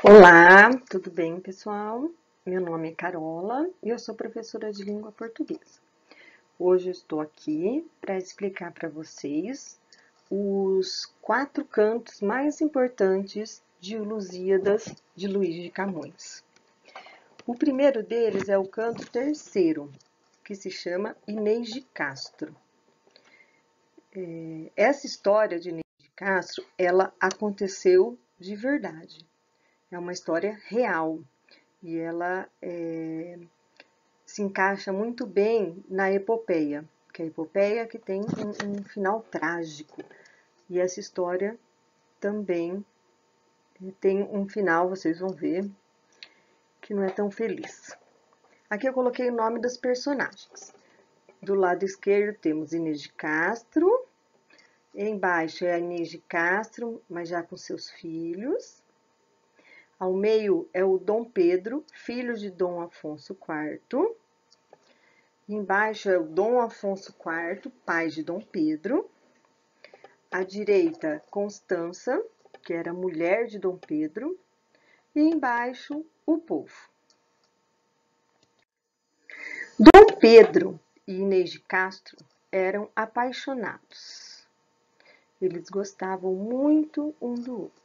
Olá, tudo bem, pessoal? Meu nome é Carola e eu sou professora de língua portuguesa. Hoje eu estou aqui para explicar para vocês os 4 cantos mais importantes de Lusíadas de Luís de Camões. O primeiro deles é o canto terceiro, que se chama Inês de Castro. Essa história de Inês de Castro, ela aconteceu de verdade. É uma história real e ela se encaixa muito bem na epopeia, que é a epopeia que tem um final trágico. E essa história também tem um final, vocês vão ver, que não é tão feliz. Aqui eu coloquei o nome dos personagens. Do lado esquerdo temos Inês de Castro, embaixo é a Inês de Castro, mas já com seus filhos. Ao meio é o Dom Pedro, filho de Dom Afonso IV. Embaixo é o Dom Afonso IV, pai de Dom Pedro. À direita, Constança, que era mulher de Dom Pedro. E embaixo, o povo. Dom Pedro e Inês de Castro eram apaixonados. Eles gostavam muito um do outro.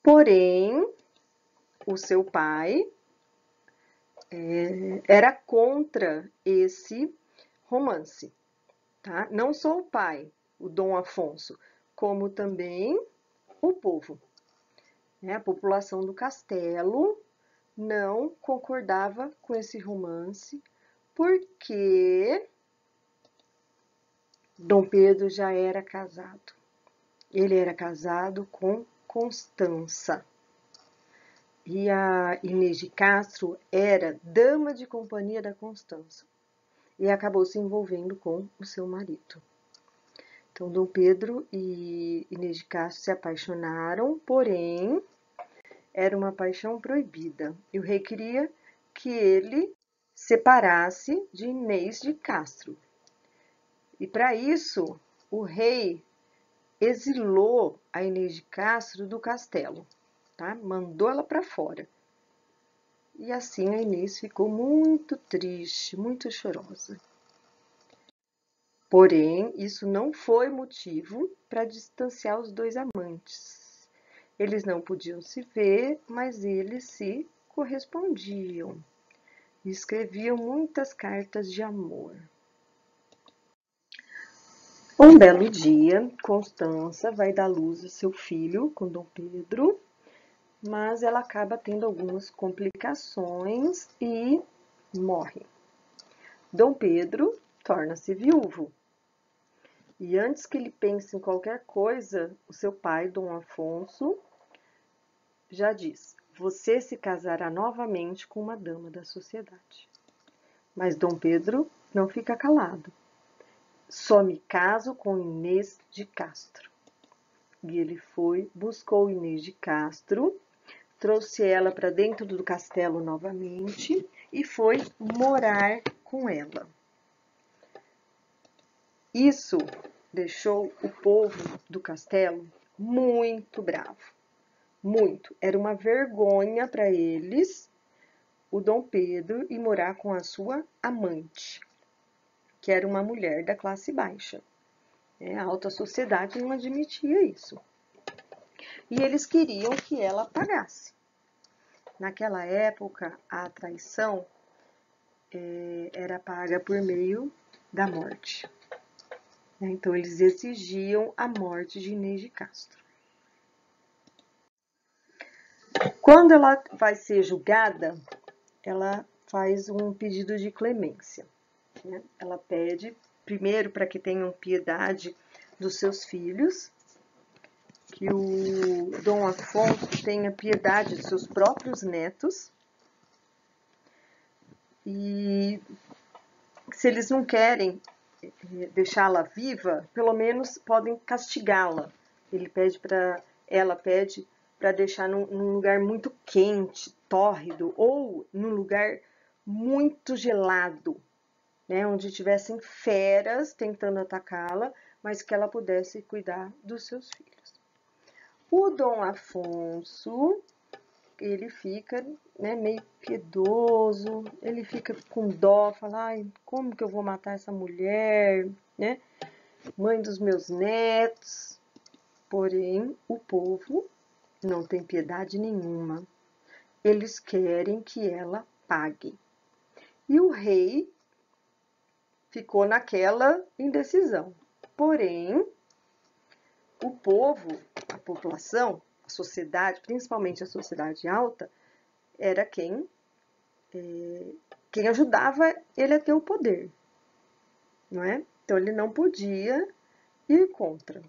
Porém, o seu pai era contra esse romance, tá? Não só o pai, o Dom Afonso, como também o povo. A população do castelo não concordava com esse romance, porque Dom Pedro já era casado. Ele era casado com Constança. E a Inês de Castro era dama de companhia da Constança. E acabou se envolvendo com o seu marido. Então, Dom Pedro e Inês de Castro se apaixonaram, porém, era uma paixão proibida. E o rei queria que ele separasse de Inês de Castro. E para isso, o rei exilou a Inês de Castro do castelo, tá? Mandou ela para fora. E assim a Inês ficou muito triste, muito chorosa. Porém, isso não foi motivo para distanciar os dois amantes. Eles não podiam se ver, mas eles se correspondiam e escreviam muitas cartas de amor. Um belo dia, Constança vai dar luz ao seu filho com Dom Pedro, mas ela acaba tendo algumas complicações e morre. Dom Pedro torna-se viúvo. E antes que ele pense em qualquer coisa, o seu pai, Dom Afonso, já diz: você se casará novamente com uma dama da sociedade. Mas Dom Pedro não fica calado. Só me caso com Inês de Castro. E ele foi, buscou Inês de Castro, trouxe ela para dentro do castelo novamente e foi morar com ela. Isso deixou o povo do castelo muito bravo. Muito. Era uma vergonha para eles o Dom Pedro ir morar com a sua amante, que era uma mulher da classe baixa. A alta sociedade não admitia isso. E eles queriam que ela pagasse. Naquela época, a traição era paga por meio da morte. Então, eles exigiam a morte de Inês de Castro. Quando ela vai ser julgada, ela faz um pedido de clemência. Ela pede, primeiro, para que tenham piedade dos seus filhos, que o Dom Afonso tenha piedade de seus próprios netos, e se eles não querem deixá-la viva, pelo menos podem castigá-la. Ela pede para deixar num lugar muito quente, tórrido, ou num lugar muito gelado, onde tivessem feras tentando atacá-la, mas que ela pudesse cuidar dos seus filhos. O Dom Afonso ele fica, né, meio piedoso, ele fica com dó, fala, ai, como que eu vou matar essa mulher, né? Mãe dos meus netos. Porém, o povo não tem piedade nenhuma. Eles querem que ela pague. E o rei ficou naquela indecisão. Porém, o povo, a população, a sociedade, principalmente a sociedade alta, era quem ajudava ele a ter o poder, não é? Então ele não podia ir contra.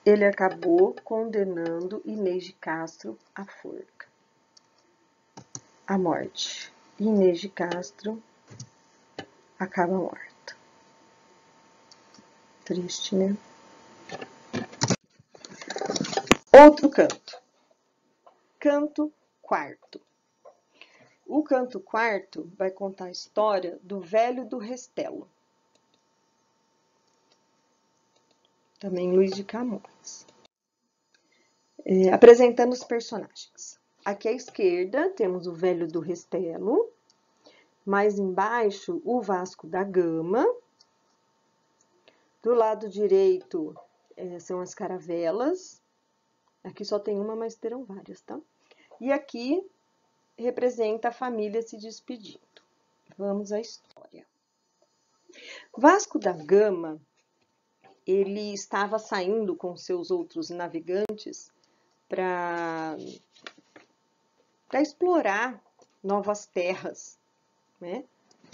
Ele acabou condenando Inês de Castro à forca, à morte. Inês de Castro acaba morta. Triste, né? Outro canto. Canto quarto. O canto quarto vai contar a história do velho do Restelo. Também Luiz de Camões. Apresentando os personagens. Aqui à esquerda temos o velho do Restelo. Mais embaixo, o Vasco da Gama. Do lado direito são as caravelas. Aqui só tem uma, mas terão várias, tá? E aqui representa a família se despedindo. Vamos à história. Vasco da Gama, ele estava saindo com seus outros navegantes para explorar novas terras, né?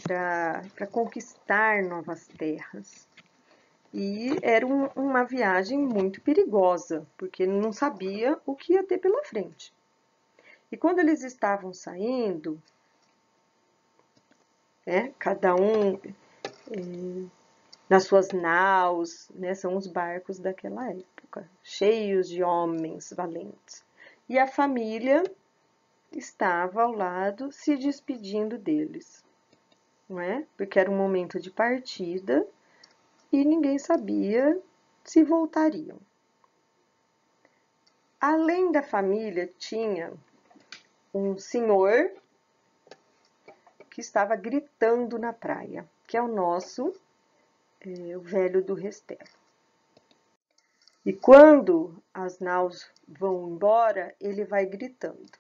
Para conquistar novas terras. E era uma viagem muito perigosa, porque ele não sabia o que ia ter pela frente. E quando eles estavam saindo, né, cada um nas suas naus, né, são os barcos daquela época, cheios de homens valentes. E a família estava ao lado, se despedindo deles, não é? Porque era um momento de partida e ninguém sabia se voltariam. Além da família, tinha um senhor que estava gritando na praia, que é o nosso o velho do Restelo. E quando as naus vão embora, ele vai gritando.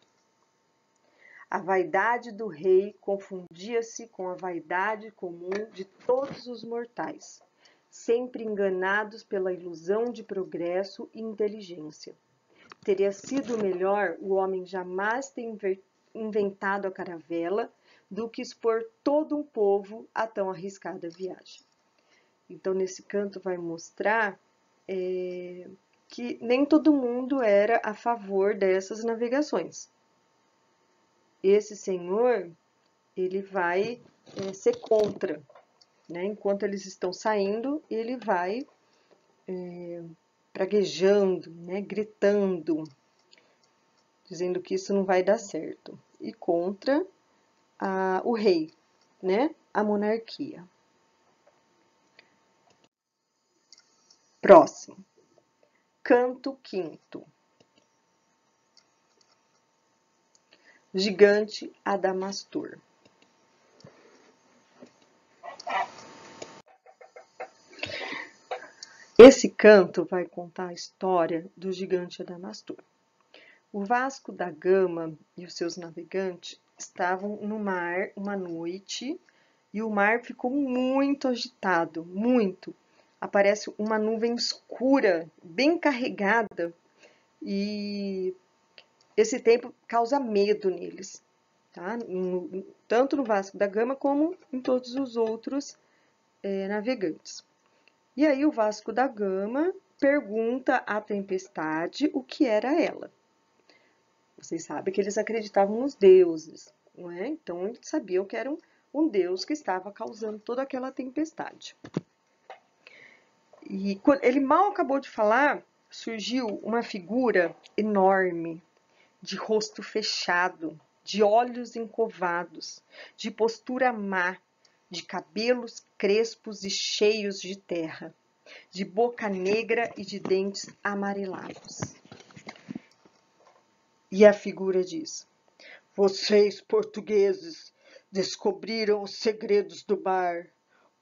A vaidade do rei confundia-se com a vaidade comum de todos os mortais, sempre enganados pela ilusão de progresso e inteligência. Teria sido melhor o homem jamais ter inventado a caravela do que expor todo um povo a tão arriscada viagem. Então, nesse canto vai mostrar que nem todo mundo era a favor dessas navegações. Esse senhor, ele vai ser contra, né? Enquanto eles estão saindo, ele vai praguejando, né? Gritando, dizendo que isso não vai dar certo. E contra o rei, né? A monarquia. Próximo. Canto quinto. Gigante Adamastor. Esse canto vai contar a história do gigante Adamastor. O Vasco da Gama e os seus navegantes estavam no mar uma noite e o mar ficou muito agitado, muito. Aparece uma nuvem escura, bem carregada, e esse tempo causa medo neles, tá? Tanto no Vasco da Gama como em todos os outros navegantes. E aí o Vasco da Gama pergunta à tempestade o que era ela. Vocês sabem que eles acreditavam nos deuses, não é? Então eles sabiam que era um deus que estava causando toda aquela tempestade. E quando ele mal acabou de falar, surgiu uma figura enorme, de rosto fechado, de olhos encovados, de postura má, de cabelos crespos e cheios de terra, de boca negra e de dentes amarelados. E a figura diz: vocês, portugueses, descobriram os segredos do mar.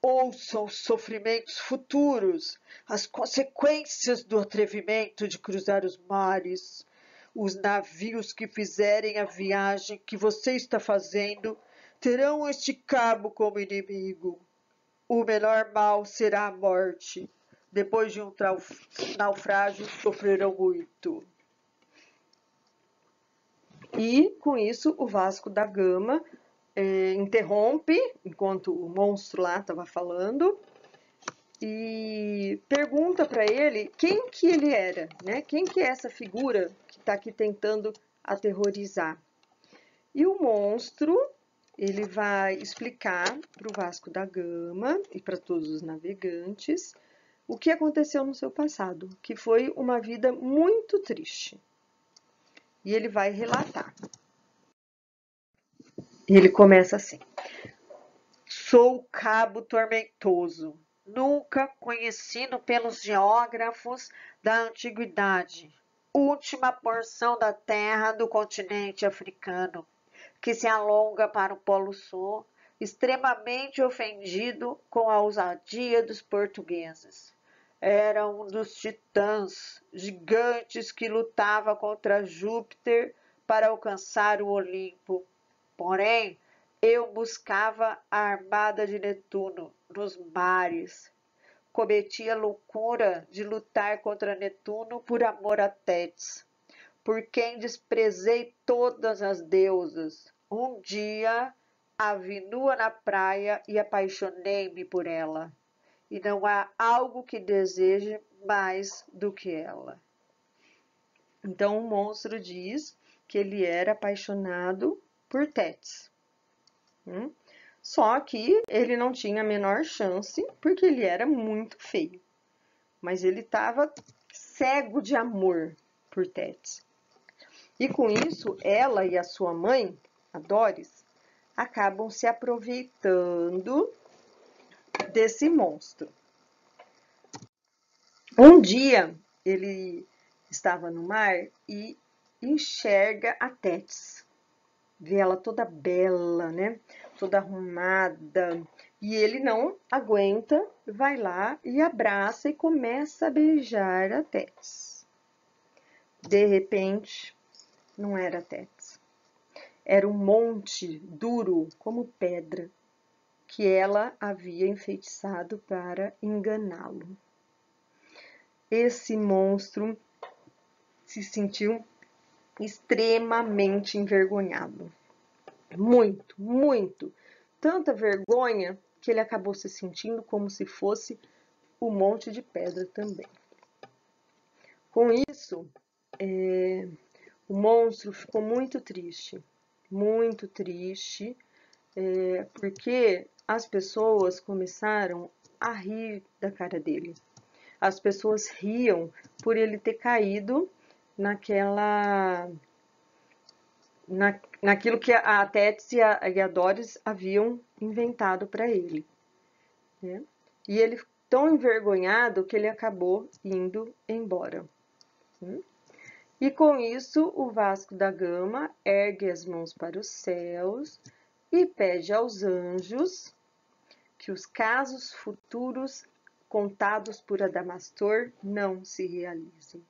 Ouçam os sofrimentos futuros, as consequências do atrevimento de cruzar os mares. Os navios que fizerem a viagem que você está fazendo terão este cabo como inimigo. O menor mal será a morte. Depois de um naufrágio, sofrerão muito. E, com isso, o Vasco da Gama interrompe, enquanto o monstro lá estava falando, e pergunta para ele quem que ele era, né? Quem que é essa figura que está aqui tentando aterrorizar. E o monstro, ele vai explicar para o Vasco da Gama e para todos os navegantes o que aconteceu no seu passado, que foi uma vida muito triste. E ele vai relatar. E ele começa assim: sou o cabo tormentoso, nunca conhecido pelos geógrafos da antiguidade, última porção da terra do continente africano, que se alonga para o Polo Sul, extremamente ofendido com a ousadia dos portugueses. Era um dos titãs gigantes que lutava contra Júpiter para alcançar o Olimpo. Porém, eu buscava a armada de Netuno nos mares. Cometi a loucura de lutar contra Netuno por amor a Tétis, por quem desprezei todas as deusas. Um dia a vi nua na praia e apaixonei-me por ela. E não há algo que deseje mais do que ela. Então o monstro diz que ele era apaixonado por Tétis. Só que ele não tinha a menor chance, porque ele era muito feio. Mas ele estava cego de amor por Tétis. E com isso, ela e a sua mãe, a Doris, acabam se aproveitando desse monstro. Um dia, ele estava no mar e enxerga a Tétis. Vê ela toda bela, né? Toda arrumada. E ele não aguenta, vai lá e abraça e começa a beijar a Tétis. De repente, não era Tétis. Era um monte duro como pedra que ela havia enfeitiçado para enganá-lo. Esse monstro se sentiu extremamente envergonhado. Muito, muito. Tanta vergonha que ele acabou se sentindo como se fosse um monte de pedra também. Com isso, o monstro ficou muito triste, porque as pessoas começaram a rir da cara dele. As pessoas riam por ele ter caído naquilo que a Tétis e a Doris haviam inventado para ele, né? E ele tão envergonhado que ele acabou indo embora. E com isso, o Vasco da Gama ergue as mãos para os céus e pede aos anjos que os casos futuros contados por Adamastor não se realizem.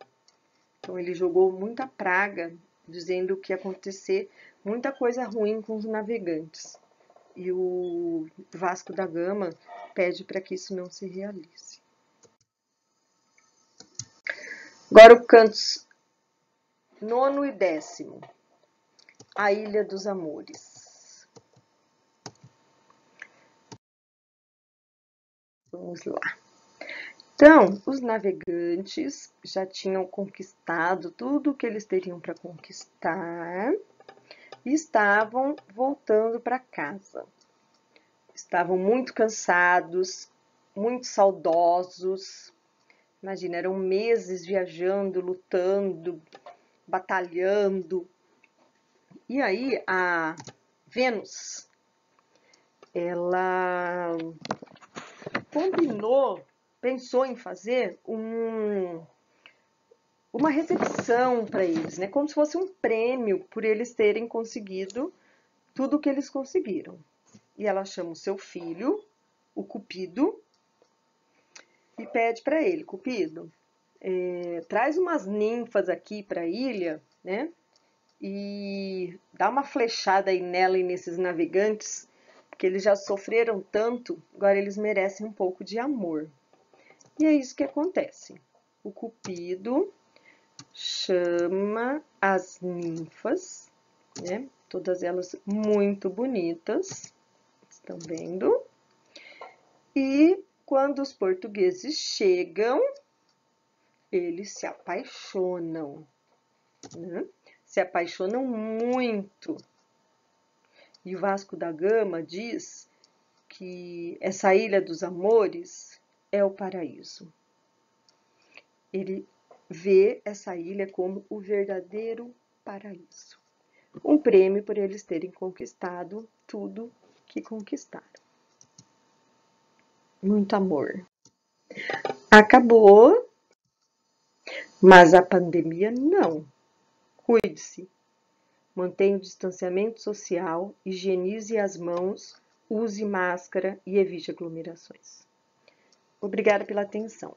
Então ele jogou muita praga, dizendo que ia acontecer muita coisa ruim com os navegantes. E o Vasco da Gama pede para que isso não se realize. Agora o cantos 9º e 10º. A Ilha dos Amores. Vamos lá. Então, os navegantes já tinham conquistado tudo o que eles teriam para conquistar e estavam voltando para casa. Estavam muito cansados, muito saudosos. Imagina, eram meses viajando, lutando, batalhando. E aí a Vênus, ela pensou em fazer uma recepção para eles, né? Como se fosse um prêmio por eles terem conseguido tudo o que eles conseguiram. E ela chama o seu filho, o Cupido, e pede para ele, Cupido, traz umas ninfas aqui para a ilha, né? E dá uma flechada aí nela e nesses navegantes, porque eles já sofreram tanto, agora eles merecem um pouco de amor. E é isso que acontece. O Cupido chama as ninfas, né? Todas elas muito bonitas, estão vendo? E quando os portugueses chegam, eles se apaixonam, né? Se apaixonam muito. E o Vasco da Gama diz que essa Ilha dos Amores é o paraíso. Ele vê essa ilha como o verdadeiro paraíso. Um prêmio por eles terem conquistado tudo que conquistaram. Muito amor. Acabou, mas a pandemia não. Cuide-se. Mantenha o distanciamento social, higienize as mãos, use máscara e evite aglomerações. Obrigada pela atenção.